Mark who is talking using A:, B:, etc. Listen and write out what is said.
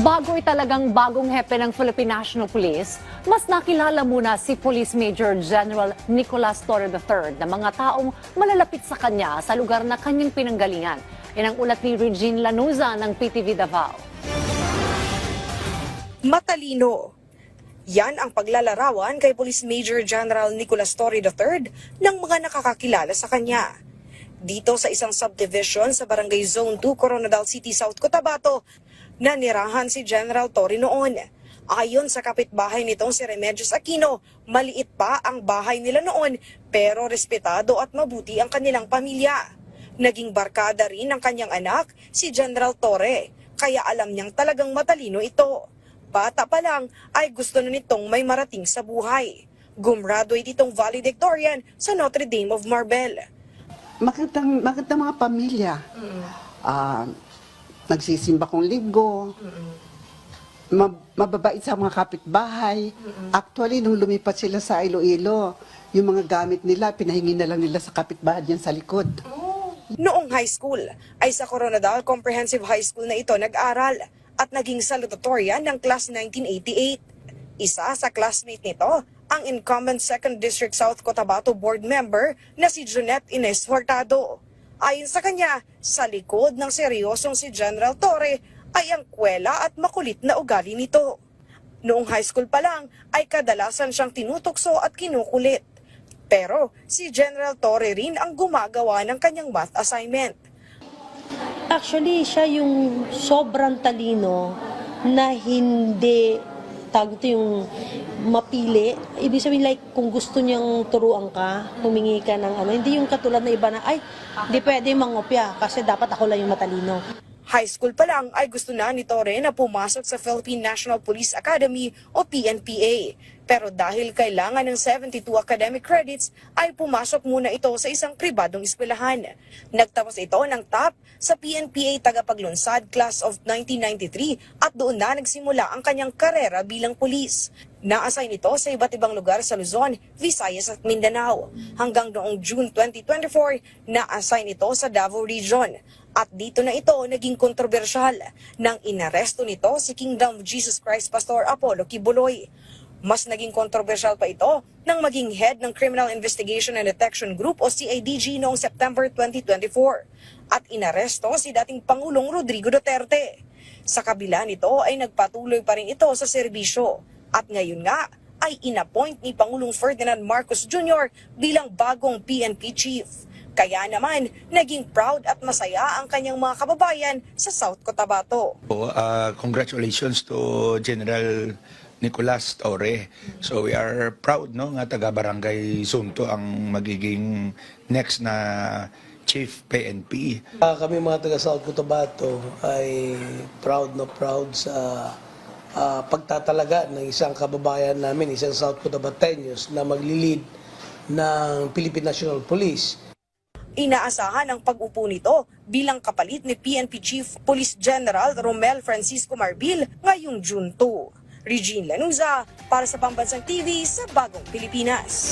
A: Bago talagang bagong hepe ng Philippine National Police, mas nakilala muna si Police Major General Nicolas Torre III na mga taong malalapit sa kanya sa lugar na kanyang pinanggalingan. Yan ang ulat ni Regine Lanuza ng PTV Davao.
B: Matalino. Yan ang paglalarawan kay Police Major General Nicolas Torre III ng mga nakakakilala sa kanya. Dito sa isang subdivision sa Barangay Zone 2, Coronadal City, South Cotabato, nanirahan si General Torre noon. Ayon sa kapitbahay nitong si Remedios Aquino, maliit pa ang bahay nila noon pero respetado at mabuti ang kanilang pamilya. Naging barkada rin ng kanyang anak, si General Torre, kaya alam niyang talagang matalino ito. Bata pa lang ay gusto na nitong may marating sa buhay. Gumraduate itong valedictorian sa Notre Dame of Marbel.
C: Magandang mga pamilya. Nagsisimba kong linggo. Mababait sa mga kapitbahay. Actually, nung lumipat sila sa Iloilo, yung mga gamit nila, pinahingi na lang nila sa kapitbahay dyan sa likod.
B: Noong high school, ay sa Coronadal Comprehensive High School na ito nag-aral at naging salutatorian ng Class 1988. Isa sa classmate nito, ang incumbent 2nd District South Cotabato Board member na si Junette Ines Hurtado. Ayon sa kanya, sa likod ng seryosong si General Torre ay ang kwela at makulit na ugali nito. Noong high school pa lang ay kadalasan siyang tinutukso at kinukulit. Pero si General Torre rin ang gumagawa ng kanyang math assignment.
D: Actually, siya yung sobrang talino na hindi yung mapili. Ibig sabihin like kung gusto niyang turuan ka, humingi ka ng hindi yung katulad na iba na, ay, di pwede mangopya kasi dapat ako lang yung matalino.
B: High school pa lang ay gusto na ni Torre na pumasok sa Philippine National Police Academy o PNPA. Pero dahil kailangan ng 72 academic credits, ay pumasok muna ito sa isang pribadong eskwelahan. Nagtapos ito ng top sa PNPA Tagapaglunsad Class of 1993 at doon na nagsimula ang kanyang karera bilang pulis. Na-assign ito sa iba't ibang lugar sa Luzon, Visayas at Mindanao. Hanggang noong June 2024, na-assign ito sa Davao Region. At dito na ito naging kontrobersyal nang inaresto nito si Kingdom of Jesus Christ Pastor Apollo Kibuloy. Mas naging kontrobersyal pa ito nang maging head ng Criminal Investigation and Detection Group o CIDG noong September 2024 at inaresto si dating Pangulong Rodrigo Duterte. Sa kabila nito ay nagpatuloy pa rin ito sa serbisyo at ngayon nga ay inappoint ni Pangulong Ferdinand Marcos Jr. bilang bagong PNP chief. Kaya naman, naging proud at masaya ang kanyang mga kababayan sa South Cotabato.
E: Congratulations to General Nicolas Torre. So we are proud nga taga-Barangay Zone 2 ang magiging next na Chief PNP.
F: Kami mga taga-South Cotabato ay proud sa pagtatalaga ng isang kababayan namin, isang South Cotabateños na maglilid ng Philippine National Police.
B: Inaasahan ang pag-upo nito bilang kapalit ni PNP Chief Police General Romel Francisco Marbil ngayong June 2. Regine Lanuza para sa Pambansang TV sa Bagong Pilipinas.